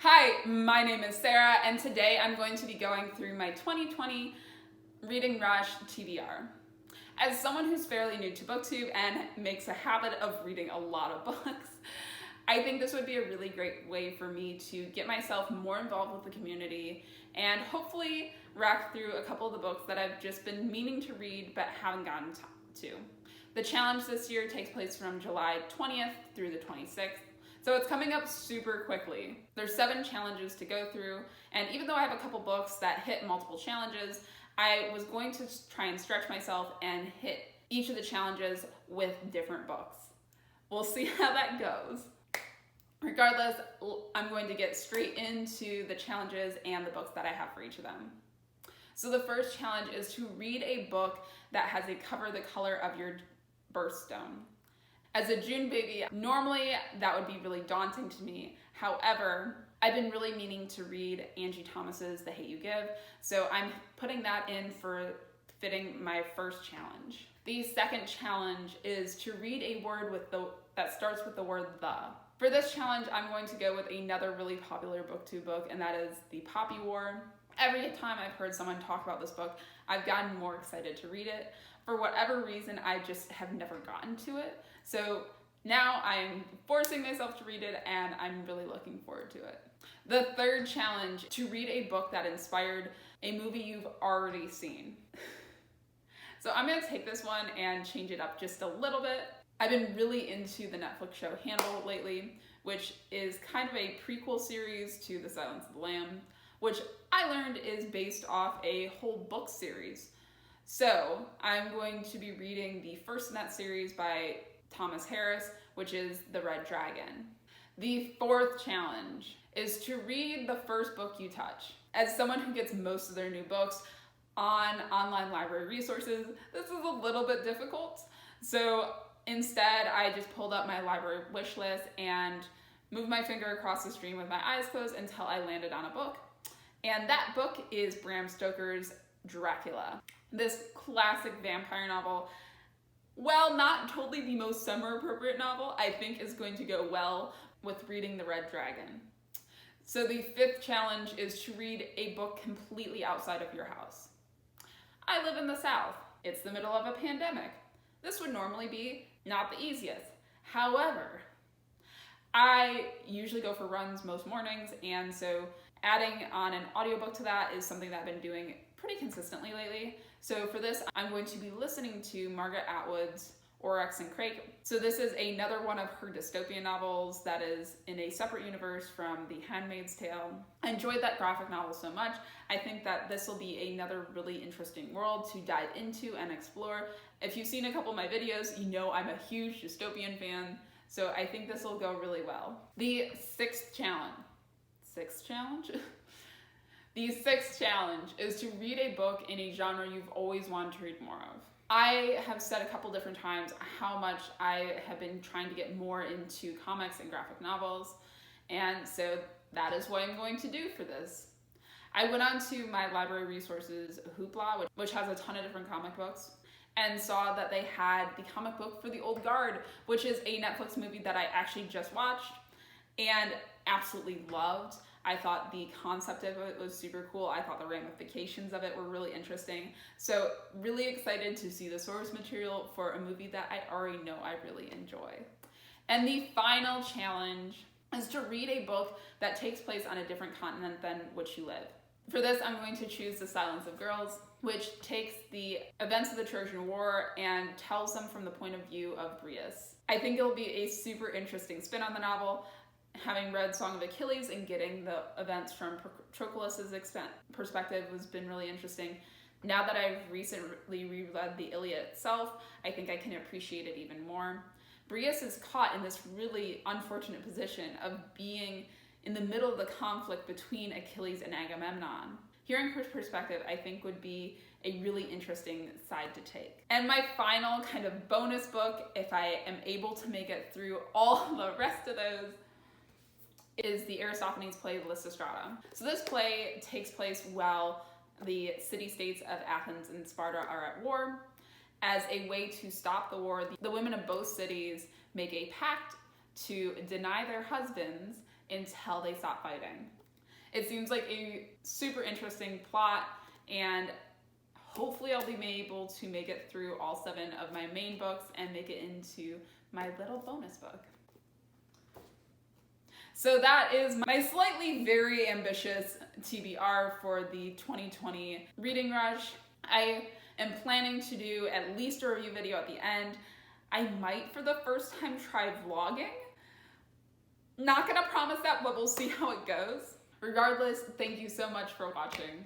Hi, my name is Sarah, and today I'm going to be going through my 2020 Reading Rush TBR. As someone who's fairly new to BookTube and makes a habit of reading a lot of books, I think this would be a really great way for me to get myself more involved with the community and hopefully rack through a couple of the books that I've just been meaning to read but haven't gotten to. The challenge this year takes place from July 20th through the 26th. So it's coming up super quickly. There's 7 challenges to go through, and even though I have a couple books that hit multiple challenges, I was going to try and stretch myself and hit each of the challenges with different books. We'll see how that goes. Regardless, I'm going to get straight into the challenges and the books that I have for each of them. So the first challenge is to read a book that has a cover the color of your birthstone. As a June baby, normally that would be really daunting to me. However, I've been really meaning to read Angie Thomas's The Hate U Give, so I'm putting that in for fitting my first challenge. The second challenge is to read a word that starts with the word the. For this challenge, I'm going to go with another really popular BookTube book, and that is The Poppy War. Every time I've heard someone talk about this book, I've gotten more excited to read it. For whatever reason, I just have never gotten to it. So now I'm forcing myself to read it, and I'm really looking forward to it. The third challenge, to read a book that inspired a movie you've already seen. So I'm gonna take this one and change it up just a little bit. I've been really into the Netflix show Hannibal lately, which is kind of a prequel series to The Silence of the Lamb, which I learned is based off a whole book series. So I'm going to be reading the first in that series by Thomas Harris, which is The Red Dragon. The fourth challenge is to read the first book you touch. As someone who gets most of their new books on online library resources, this is a little bit difficult. So instead, I just pulled up my library wish list and moved my finger across the screen with my eyes closed until I landed on a book. And that book is Bram Stoker's Dracula. This classic vampire novel, while not totally the most summer appropriate novel, I think is going to go well with reading The Red Dragon. So the fifth challenge is to read a book completely outside of your house. I live in the South. It's the middle of a pandemic. This would normally be not the easiest. However, I usually go for runs most mornings, and so adding on an audiobook to that is something that I've been doing pretty consistently lately. So for this, I'm going to be listening to Margaret Atwood's Oryx and Crake. So this is another one of her dystopian novels that is in a separate universe from The Handmaid's Tale. I enjoyed that graphic novel so much. I think that this will be another really interesting world to dive into and explore. If you've seen a couple of my videos, you know I'm a huge dystopian fan, so I think this will go really well. The sixth challenge is to read a book in a genre you've always wanted to read more of. I have said a couple different times how much I have been trying to get more into comics and graphic novels, and so that is what I'm going to do for this. I went on to my library resources Hoopla, which has a ton of different comic books, and saw that they had the comic book for The Old Guard, which is a Netflix movie that I actually just watched and absolutely loved. I thought the concept of it was super cool. I thought the ramifications of it were really interesting. So really excited to see the source material for a movie that I already know I really enjoy. And the final challenge is to read a book that takes place on a different continent than which you live. For this, I'm going to choose The Silence of Girls, which takes the events of the Trojan War and tells them from the point of view of Brius. I think it'll be a super interesting spin on the novel. Having read Song of Achilles and getting the events from Patroclus' perspective has been really interesting. Now that I've recently reread the Iliad itself, I think I can appreciate it even more. Brius is caught in this really unfortunate position of being in the middle of the conflict between Achilles and Agamemnon. Hearing her perspective, I think, would be a really interesting side to take. And my final kind of bonus book, if I am able to make it through all the rest of those, is the Aristophanes play Lysistrata. So this play takes place while the city-states of Athens and Sparta are at war. As a way to stop the war, the women of both cities make a pact to deny their husbands until they stop fighting. It seems like a super interesting plot, and hopefully I'll be able to make it through all 7 of my main books and make it into my little bonus book. So that is my slightly very ambitious TBR for the 2020 reading rush. I am planning to do at least a review video at the end. I might for the first time try vlogging. Not gonna promise that, but we'll see how it goes. Regardless, thank you so much for watching.